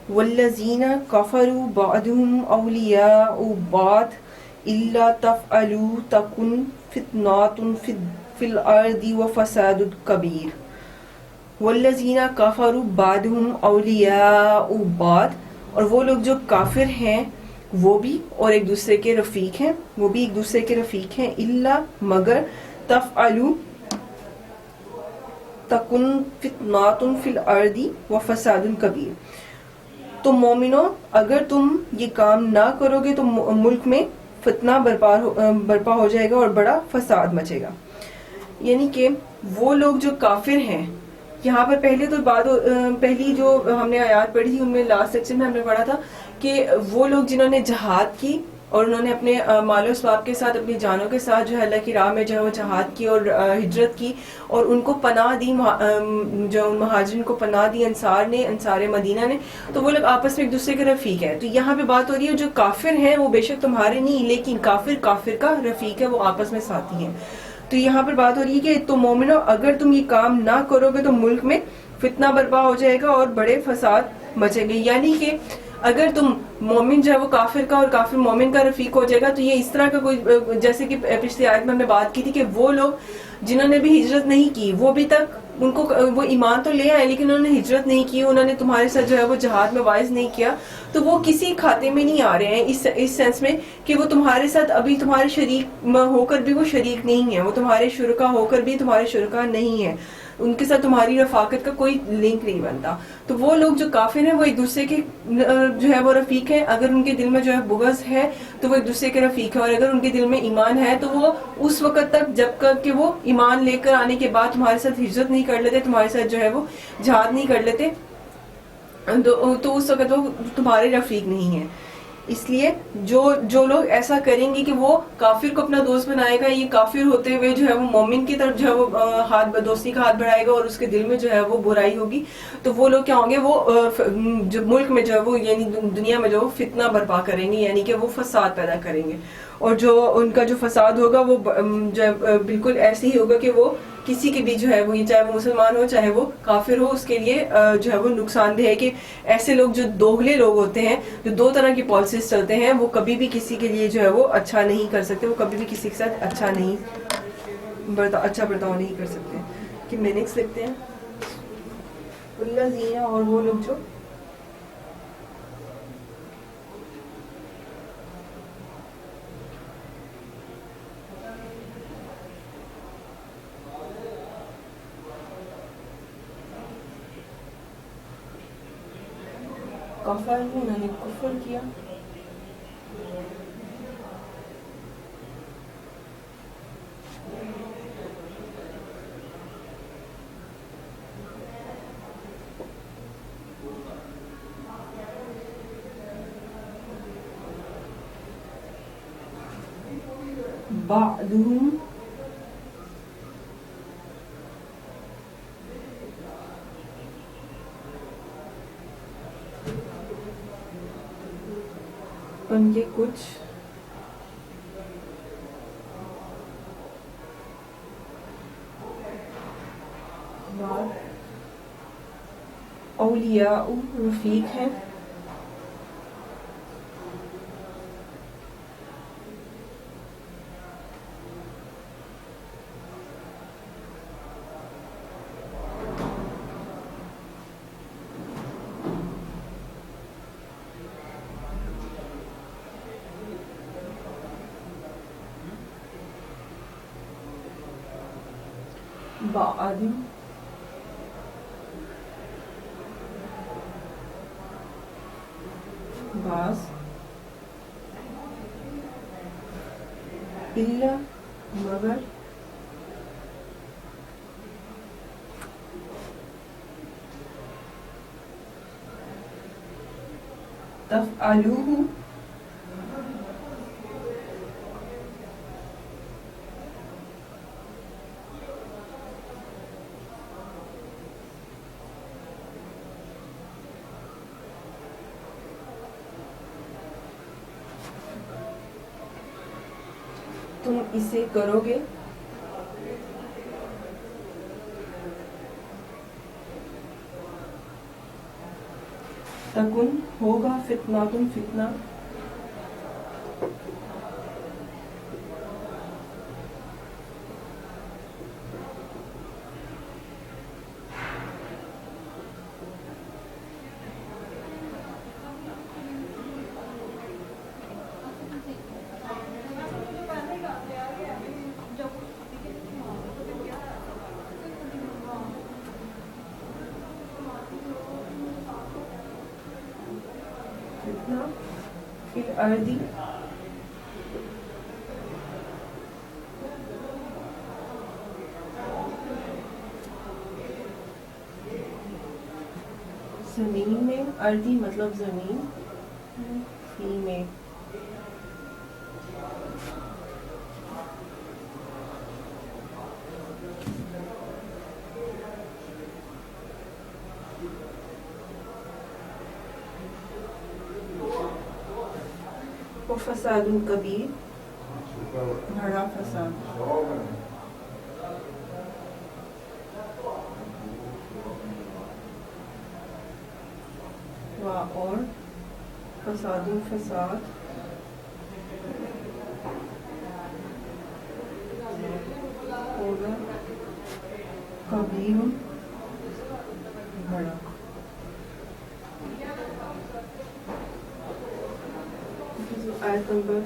والذین کفروا بعضهم اولیاء بعض الا تفعلوا تکن فتنۃ فی الارض وفساد کبیر. والذین کفروا بعضهم اولیاء بعض، اور وہ لوگ جو کافر ہیں وہ بھی اور ایک دوسرے کے رفیق ہیں، وہ بھی ایک دوسرے کے رفیق ہیں. الا مگر تفعلوا تکن فتنۃ فی الارض وفساد کبیر. تو مومنو اگر تم یہ کام نہ کرو گے تو ملک میں فتنہ برپا ہو جائے گا اور بڑا فساد مچے گا. یعنی کہ وہ لوگ جو کافر ہیں، یہاں پر پہلے تو پہلی جو ہم نے آیات پڑھی تھی ان میں لاسٹ سیکشن میں ہم نے پڑھا تھا کہ وہ لوگ جنہوں نے جہاد کی اور انہوں نے اپنے مال و اسباب کے ساتھ اپنی جانوں کے ساتھ جو ہے اللہ کی راہ میں جو ہے وہ جہاد کی اور ہجرت کی اور ان کو پناہ دی، جو مہاجرین کو پناہ دی انصار مدینہ نے، تو وہ لوگ آپس میں ایک دوسرے کے رفیق ہیں. تو یہاں پہ بات ہو رہی ہے جو کافر ہیں وہ بے شک تمہارے نہیں، لیکن کافر کا رفیق ہے، وہ آپس میں ساتھی ہیں. تو یہاں پر بات ہو رہی ہے کہ تو مومنو اگر تم یہ کام نہ کرو گے تو ملک میں فتنہ برپا ہو جائے گا اور بڑے فساد مچیں گے. یعنی کہ اگر تم مومن جو ہے وہ کافر کا اور کافر مومن کا رفیق ہو جائے گا تو یہ اس طرح کا کوئی، جیسے کہ پچھلی آیت میں ہم نے بات کی تھی کہ وہ لوگ جنہوں نے بھی ہجرت نہیں کی وہ بھی تک ان کو وہ ایمان تو لے آئے لیکن انہوں نے ہجرت نہیں کی، انہوں نے تمہارے ساتھ جو ہے وہ جہاد میں وائز نہیں کیا، تو وہ کسی کھاتے میں نہیں آ رہے ہیں اس سینس میں کہ وہ تمہارے ساتھ ابھی تمہارے شریک ہو کر بھی وہ شریک نہیں ہیں، وہ تمہارے شرکا ہو کر بھی تمہارے شرکا نہیں ہیں، ان کے ساتھ تمہاری رفاقت کا کوئی لنک نہیں بنتا. تو وہ لوگ جو کافر ہیں وہ ایک دوسرے کے جو ہے وہ رفیق ہیں. اگر ان کے دل میں جو ہے بغض ہے تو وہ ایک دوسرے کے رفیق ہیں، اور اگر ان کے دل میں ایمان ہے تو وہ اس وقت تک جب تک کہ وہ ایمان لے کر آنے کے بعد تمہارے ساتھ ہجرت نہیں کر لیتے، تمہارے ساتھ جو ہے وہ جہاد نہیں کر لیتے، تو اس وقت وہ تمہارے رفیق نہیں ہیں. اس لیے جو لوگ ایسا کریں گے کہ وہ کافر کو اپنا دوست بنائے گا، یہ کافر ہوتے ہوئے جو ہے وہ مومن کی طرف جو ہے وہ دوستی کا ہاتھ بڑھائے گا اور اس کے دل میں جو ہے وہ برائی ہوگی، تو وہ لوگ کیا ہوں گے، وہ جو ملک میں جو ہے وہ یعنی دنیا میں جو فتنہ برپا کریں گے، یعنی کہ وہ فساد پیدا کریں گے. اور جو ان کا جو فساد ہوگا وہ جو بالکل ایسے ہی ہوگا کہ وہ کسی کے بھی جو ہے وہ چاہے وہ مسلمان ہو چاہے وہ کافر ہو، اس کے لیے جو ہے وہ نقصان دہ ہے. کہ ایسے لوگ جو دوغلے لوگ ہوتے ہیں، جو دو طرح کی پالیسیز چلتے ہیں، وہ کبھی بھی کسی کے لیے جو ہے وہ اچھا نہیں کر سکتے، وہ کبھی بھی کسی کے ساتھ اچھا برتاؤ نہیں کر سکتے. کہ مینکس لکھتے ہیں الذین، اور وہ لوگ جو کفر ہے، انہوں نے کفر کیا. بعضهم ان کے کچھ اولیاء رفیق ہیں. بعض الا مگر تفعلوه تم اسے کرو گے تکن ہوگا فتناتن فتنہ فی الارض زمین میں، اردی مطلب زمین، فی میں فساد کبیر، بڑا فساد، اور فساد فساد ہوگا کبیر بڑا. آیت نمبر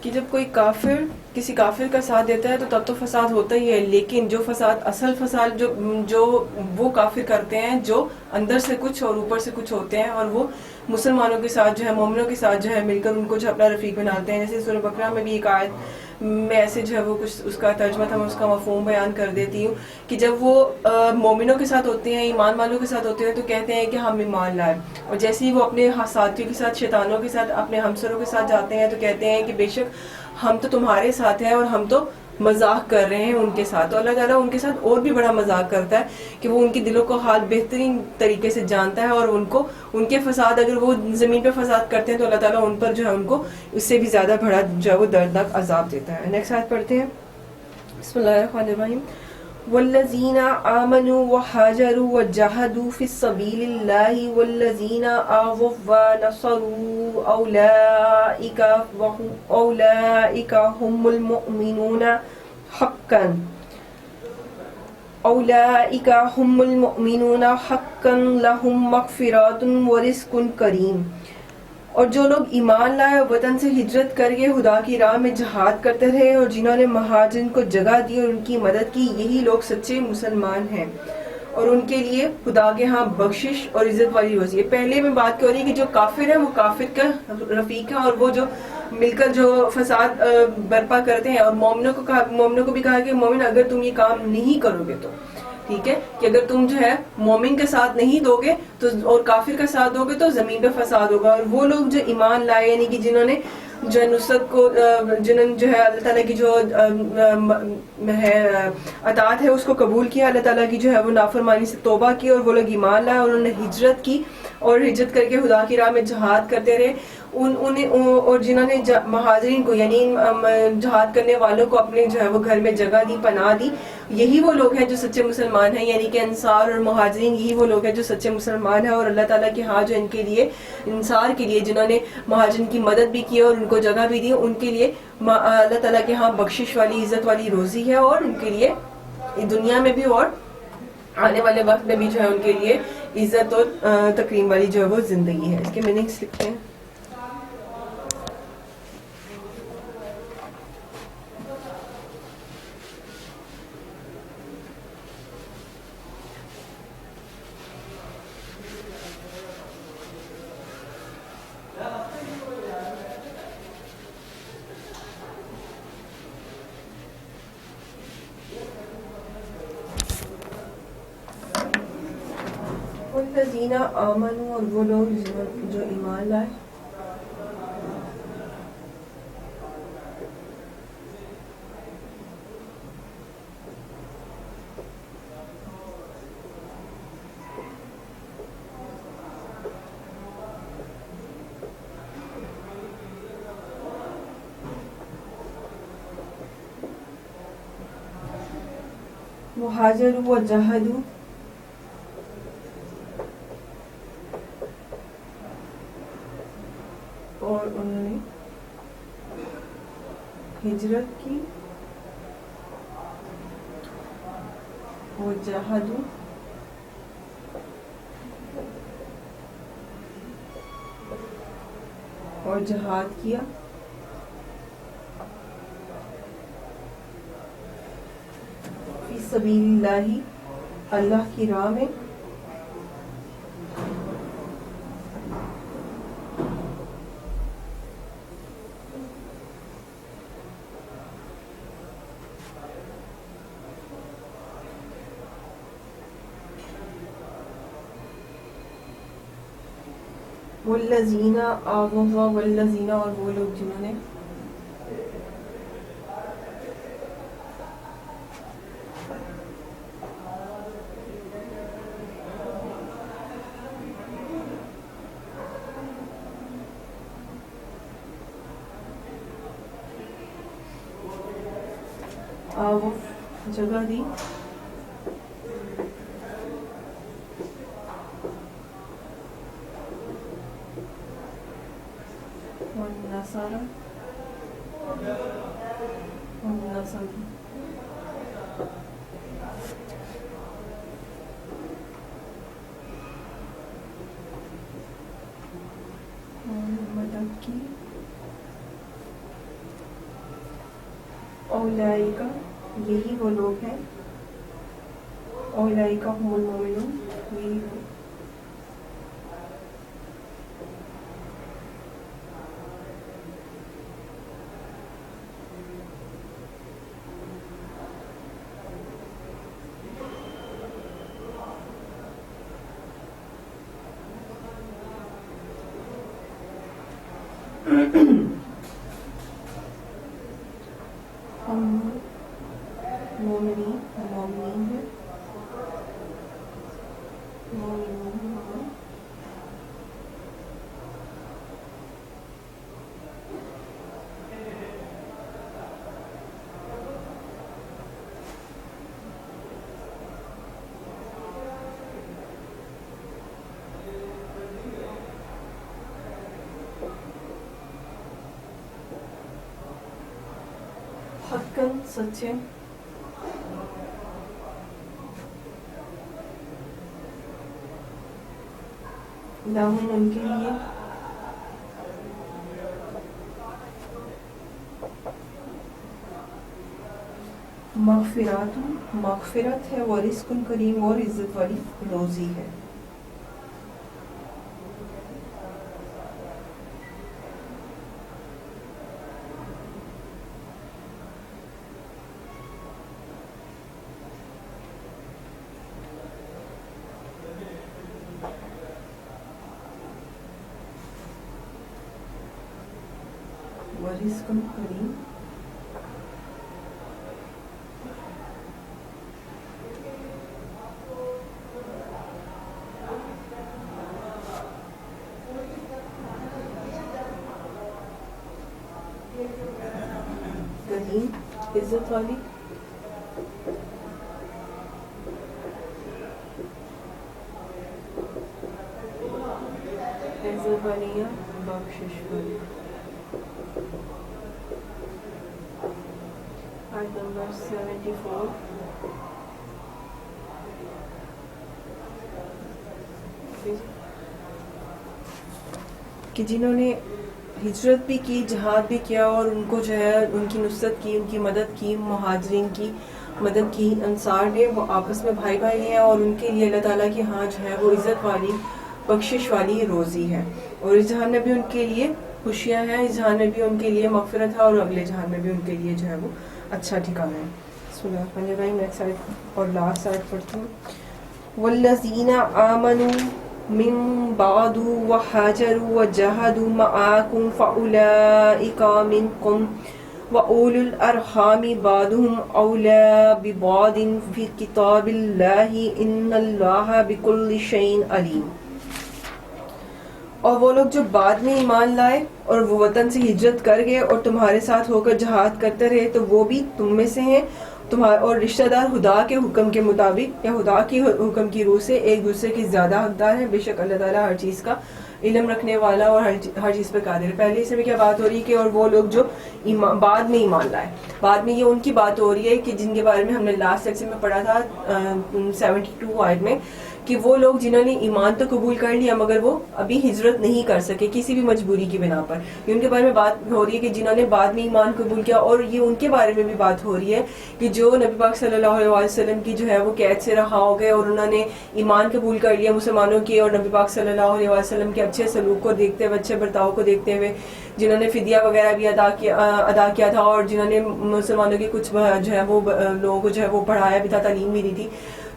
کہ جب کوئی کافر کسی کافر کا ساتھ دیتا ہے تو تب تو فساد ہوتا ہی ہے، لیکن جو فساد اصل فساد جو وہ کافر کرتے ہیں جو اندر سے کچھ اور اوپر سے کچھ ہوتے ہیں، اور وہ مسلمانوں کے ساتھ جو ہے، مومنوں کے ساتھ جو ہے مل کر ان کو جو اپنا رفیق بناتے ہیں. جیسے سورہ بقرہ میں بھی ایک آیت میں ایسے جو ہے وہ کچھ اس کا ترجمہ تھا، میں اس کا مفہوم بیان کر دیتی ہوں کہ جب وہ مومنوں کے ساتھ ہوتے ہیں، ایمان والوں کے ساتھ ہوتے ہیں تو کہتے ہیں کہ ہم ایمان لائے، اور جیسے ہی وہ اپنے ساتھیوں کے ساتھ، شیطانوں کے ساتھ، اپنے ہمسروں کے ساتھ جاتے ہیں تو کہتے ہیں کہ بے شک ہم تو تمہارے ساتھ ہیں اور ہم تو مذاق کر رہے ہیں ان کے ساتھ. تو اللہ تعالیٰ ان کے ساتھ اور بھی بڑا مذاق کرتا ہے کہ وہ ان کے دلوں کو حال بہترین طریقے سے جانتا ہے، اور ان کے فساد، اگر وہ زمین پہ فساد کرتے ہیں تو اللہ تعالیٰ ان پر جو ہے ان کو اس سے بھی زیادہ بڑا جو ہے وہ دردناک عذاب دیتا ہے. نیکسٹ آیت پڑھتے ہیں. بسم اللہ الرحمن الرحیم. والذین آمنوا وہاجروا وجاہدوا فی سبیل اللہ والذین آووا ونصروا اولئک هم المؤمنون حقا لهم مغفرات ورزق کریم. اور جو لوگ ایمان لائے اور وطن سے ہجرت کر کے خدا کی راہ میں جہاد کرتے رہے، اور جنہوں نے مہاجرین کو جگہ دی اور ان کی مدد کی، یہی لوگ سچے مسلمان ہیں، اور ان کے لیے خدا کے ہاں بخشش اور عزت والی روزی ہے. پہلے میں بات کر رہی کہ جو کافر ہے وہ کافر کا رفیق ہے، اور وہ جو مل کر جو فساد برپا کرتے ہیں، اور مومنوں کو بھی کہا کہ مومن اگر تم یہ کام نہیں کرو گے تو ٹھیک ہے کہ اگر تم جو ہے مومن کا ساتھ نہیں دو گے تو اور کافر کا ساتھ دو گے تو زمین پہ فساد ہوگا. اور وہ لوگ جو ایمان لائے، یعنی کہ جنہوں نے جو نصرت کو، جنہوں نے جو ہے اللہ تعالیٰ کی جو ہے اطاعت ہے اس کو قبول کیا، اللہ تعالیٰ کی جو ہے وہ نافرمانی سے توبہ کی، اور وہ لوگ ایمان لائے اور انہوں نے ہجرت کی اور ہجرت کر کے خدا کی راہ میں جہاد کرتے رہے، اور جنہوں نے مہاجرین کو یعنی جہاد کرنے والوں کو اپنے جو ہے وہ گھر میں جگہ دی، پناہ دی، یہی وہ لوگ ہیں جو سچے مسلمان ہیں. یعنی کہ انصار اور مہاجرین یہی وہ لوگ ہیں جو سچے مسلمان ہیں، اور اللہ تعالیٰ کے ہاں جو ان کے لیے، انصار کے لیے جنہوں نے مہاجرین کی مدد بھی کی اور ان کو جگہ بھی دی، ان کے لیے اللہ تعالیٰ کے ہاں بخشش والی، عزت والی روزی ہے، اور ان کے لیے دنیا میں بھی اور آنے والے وقت میں بھی جو ہے ان کے لیے عزت اور تکریم والی جو ہے وہ زندگی ہے. اس کے میننگس لکھتے ہیں. والذین آمنوا، اور وہ لوگ جو ایمان لائے، وہاجروا وجاہدوا ہجرت کی وجاہدوا اور جہاد کیا فی سبیل اللہ اللہ کی راہ میں والذین آمنوا والذین اور وہ لوگ جنہوں نے وہ جگہ دی والنصارى مدد کی اولئک یہی وہ لوگ ہیں اولئک هم المؤمنون یہی وہ مومنین ہیں حقاً سچے لہم ان کے لیے مغفرت ہے ورزق کریم اور عزت والی روزی ہے ورزق کریم کریم عزت والی عزت والی یا بخشش والی آیت نمبر 74 کہ جنہوں نے ہجرت بھی کی جہاد بھی کیا اور ان کو جو ہے ان کی نصرت کی ان کی مدد کی مہاجرین کی مدد کی انصار نے وہ آپس میں بھائی بھائی ہیں اور ان کے لیے اللہ تعالیٰ کی ہاں جو ہے وہ عزت والی بخشش والی روزی ہے اور اس جہان میں بھی ان کے لیے خوشیاں ہیں اس جہان میں بھی ان کے لیے مغفرت ہے اور اگلے جہان میں بھی ان کے لیے جو ہے وہ اچھا ٹھکانہ ہے بسم اللہ الرحمن الرحیم نیکسٹ آیت اور لاسٹ آیت پڑھتی ہوں والذین آمنوا من بعد وحاجروا وجاهدوا معكم فأولئك منكم وأولو الأرحام بعضهم أولى ببعض في كتاب الله إن الله بكل شيء عليم اور وہ لوگ جو بعد میں ایمان لائے اور وہ وطن سے ہجرت کر گئے اور تمہارے ساتھ ہو کر جہاد کرتے رہے تو وہ بھی تم میں سے ہیں اور رشتہ دار خدا کے حکم کے مطابق یا خدا کی حکم کی روح سے ایک دوسرے کی زیادہ حقدار ہیں بے شک اللہ تعالیٰ ہر چیز کا علم رکھنے والا اور ہر چیز پہ قادر. پہلے اس میں کیا بات ہو رہی ہے کہ اور وہ لوگ جو بعد میں ایمان لائے, بعد میں یہ ان کی بات ہو رہی ہے کہ جن کے بارے میں ہم نے لاسٹ سیکشن میں پڑھا تھا 72 آیت میں, کہ وہ لوگ جنہوں نے ایمان تو قبول کر لیا مگر وہ ابھی ہجرت نہیں کر سکے کسی بھی مجبوری کی بنا پر. یہ ان کے بارے میں بات ہو رہی ہے کہ جنہوں نے بعد میں ایمان قبول کیا, اور یہ ان کے بارے میں بھی بات ہو رہی ہے کہ جو نبی پاک صلی اللہ علیہ وسلم کی جو ہے وہ قید سے رہا ہو گئے اور انہوں نے ایمان قبول کر لیا مسلمانوں کی, اور نبی پاک صلی اللہ علیہ وسلم کے اچھے سلوک کو دیکھتے ہوئے, اچھے برتاؤ کو دیکھتے ہوئے, جنہوں نے فدیہ وغیرہ بھی ادا کیا تھا, اور جنہوں نے مسلمانوں کے کچھ جو ہے وہ لوگوں کو جو ہے وہ پڑھایا بھی تھا, تعلیم بھی دی تھی.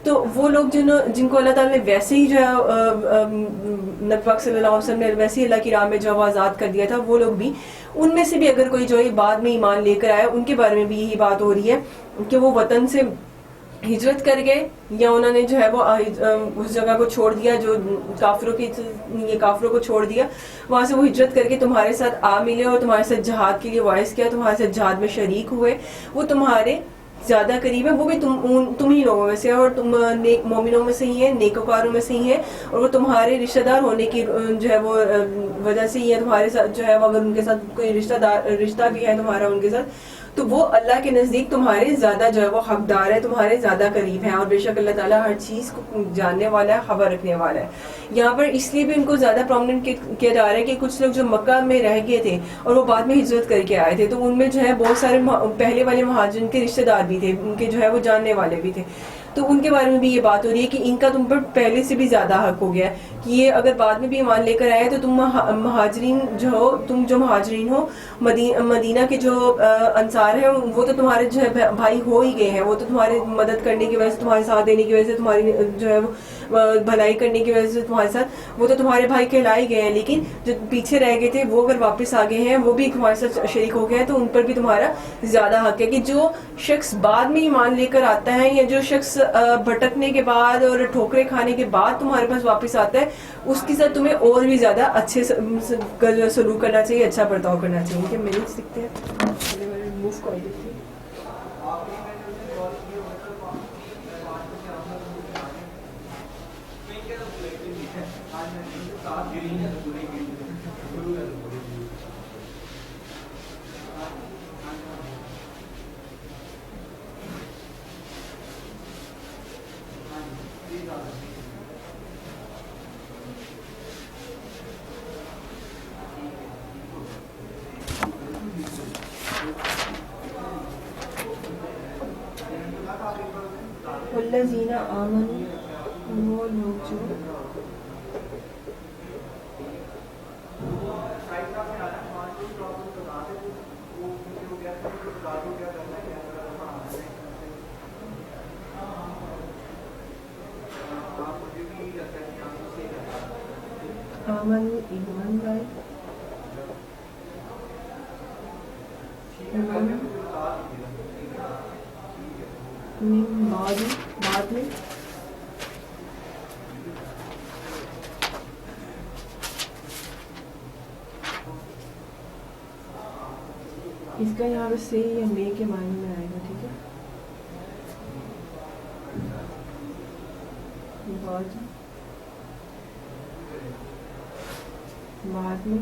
تو وہ لوگ جن کو اللہ تعالیٰ نے ویسے ہی جو ہے نبی پاک صلی اللہ علیہ وسلم نے ویسے ہی اللہ کی راہ میں جو آزاد کر دیا تھا, وہ لوگ بھی, ان میں سے بھی اگر کوئی جو ہے بعد میں ایمان لے کر آیا, ان کے بارے میں بھی یہی بات ہو رہی ہے کہ وہ وطن سے ہجرت کر گئے, یا انہوں نے جو ہے وہ اس جگہ کو چھوڑ دیا جو کافروں کو چھوڑ دیا, وہاں سے وہ ہجرت کر کے تمہارے ساتھ آ ملے اور تمہارے ساتھ جہاد کے لیے وائس کیا, تمہارے ساتھ جہاد میں شریک ہوئے, وہ تمہارے زیادہ قریب ہے, وہ بھی تم ہی لوگوں میں سے, اور تم نیک مومنوں میں سے ہی ہیں, نیکوکاروں میں سے ہی ہیں, اور وہ تمہارے رشتہ دار ہونے کی جو ہے وہ وجہ سے ہی ہے تمہارے ساتھ جو ہے وہ, اگر ان کے ساتھ کوئی رشتہ بھی ہے تمہارا ان کے ساتھ, تو وہ اللہ کے نزدیک تمہارے زیادہ جو ہے وہ حقدار ہے, تمہارے زیادہ قریب ہیں, اور بے شک اللہ تعالیٰ ہر چیز کو جاننے والا ہے, خبر رکھنے والا ہے. یہاں پر اس لیے بھی ان کو زیادہ پرومننٹ کیا جا رہا ہے کہ کچھ لوگ جو مکہ میں رہ گئے تھے اور وہ بعد میں ہجرت کر کے آئے تھے, تو ان میں جو ہے بہت سارے پہلے والے مہاجرین کے رشتہ دار بھی تھے, ان کے جو ہے وہ جاننے والے بھی تھے, تو ان کے بارے میں بھی یہ بات ہو رہی ہے کہ ان کا تم پر پہلے سے بھی زیادہ حق ہو گیا ہے, کہ یہ اگر بعد میں بھی ایمان لے کر آئے تو تم مہاجرین جو ہو, تم جو مہاجرین ہو, مدینہ کے جو انصار ہیں وہ تو تمہارے جو ہے بھائی ہو ہی گئے ہیں, وہ تو تمہارے مدد کرنے کی وجہ سے, تمہارے ساتھ دینے کی وجہ سے, تمہاری جو ہے وہ بھلائی کرنے کی وجہ سے تمہارے ساتھ, وہ تو تمہارے بھائی کہلائے گئے ہیں. لیکن جو پیچھے رہ گئے تھے وہ اگر واپس آ گئے ہیں, وہ بھی تمہارے ساتھ شریک ہو گئے ہیں, تو ان پر بھی تمہارا زیادہ حق ہے. کہ جو شخص بعد میں ایمان لے کر آتا ہے, یا جو شخص بھٹکنے کے بعد اور ٹھوکرے کھانے کے بعد تمہارے پاس واپس آتا ہے, اس کے ساتھ تمہیں اور بھی زیادہ اچھے سلوک کرنا چاہیے, اچھا برتاؤ کرنا چاہیے. کہ میرے سیکھتے ہیں موو کر دیتے ہیں. والذین آمنوا, وہ لوگ جو آمنوا ایمان لائے, من بعد میں اس کا یہاں پہ سے یا میں کے معنی میں آئے گا, ٹھیک ہے. بعد میں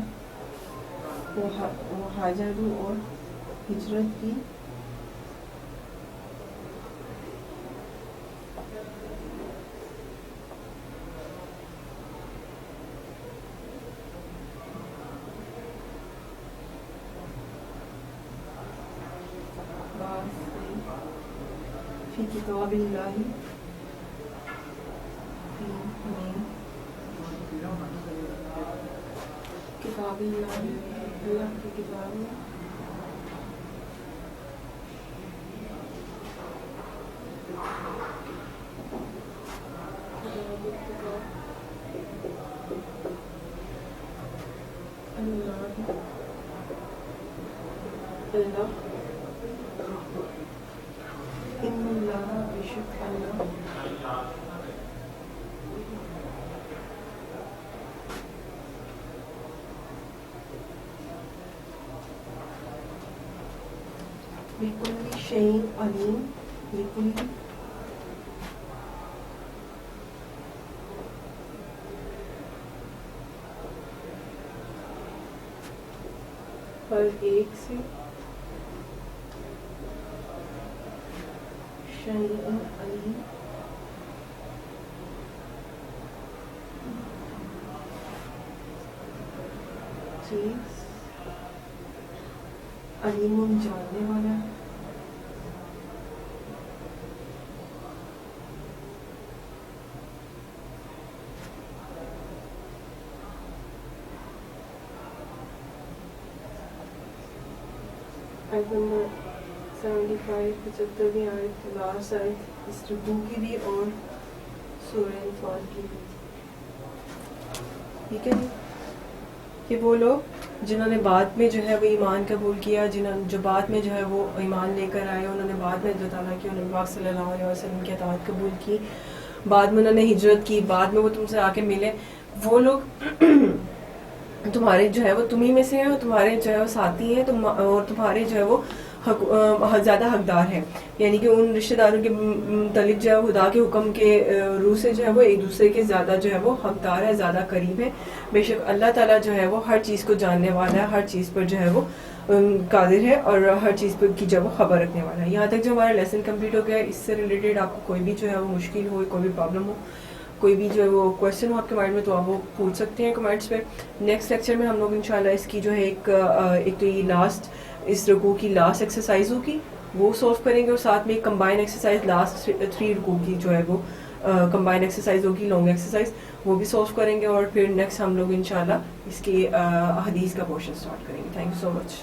وہ ہاجروا اور ہجرت کی, فی کتاب اللہ, کتاب اللہ, اللہ کی کتاب میں, اللہ ان اللہ بشک اللہ بكل شيء عليم, بكل ہر ایک سے شیئن علی چیز علیم جاننے والا آیت نمبر 75 75ویں آیت لاسٹ آیت اس رکوع کی بھی اور سورہ انفال کی بھی. ٹھیک ہے جی. کہ وہ لوگ جنہوں نے بعد میں جو ہے وہ ایمان قبول کیا، جو بعد میں جو ہے وہ ایمان لے کر آئے، انہوں نے بعد میں اللہ تعالیٰ کی نبی پاک صلی اللہ علیہ وسلم کی اطاعت قبول کی، بعد میں انہوں نے ہجرت کی، بعد میں وہ تم سے آ کے ملے، وہ لوگ تمہارے جو ہے وہ تمہیں میں سے ہیں اور تمہارے جو ہے وہ ساتھی ہیں اور تمہارے جو ہے وہ زیادہ حقدار ہیں. یعنی کہ ان رشتہ داروں کے متعلق جو ہے خدا کے حکم کے روح سے جو ہے وہ ایک دوسرے کے زیادہ جو ہے وہ حقدار ہے، زیادہ قریب ہے. بے شک اللہ تعالیٰ جو ہے وہ ہر چیز کو جاننے والا ہے، ہر چیز پر جو ہے وہ قادر ہے اور ہر چیز پر کی جو ہے وہ خبر رکھنے والا ہے. یہاں تک جو ہمارا لیسن کمپلیٹ ہو گیا. اس سے ریلیٹڈ آپ کو کوئی بھی جو ہے وہ مشکل ہو، کوئی بھی پرابلم ہو، کوئی بھی جو ہے وہ کوشچن ہو آپ کے مائنڈ میں، تو آپ وہ پوچھ سکتے ہیں کمنٹس پہ. نیکسٹ لیکچر میں ہم لوگ انشاءاللہ اس کی جو ہے ایک تو یہ لاسٹ اس رکوع کی لاسٹ ایکسرسائز ہوگی وہ سولو کریں گے، اور ساتھ میں ایک کمبائن ایکسرسائز لاسٹ 3 رکوع کی جو ہے وہ کمبائن ایکسرسائز ہوگی، لانگ ایکسرسائز، وہ بھی سولو کریں گے. اور پھر نیکسٹ ہم لوگ انشاءاللہ اس کی حدیث کا پورشن اسٹارٹ کریں گے. Thank you so much.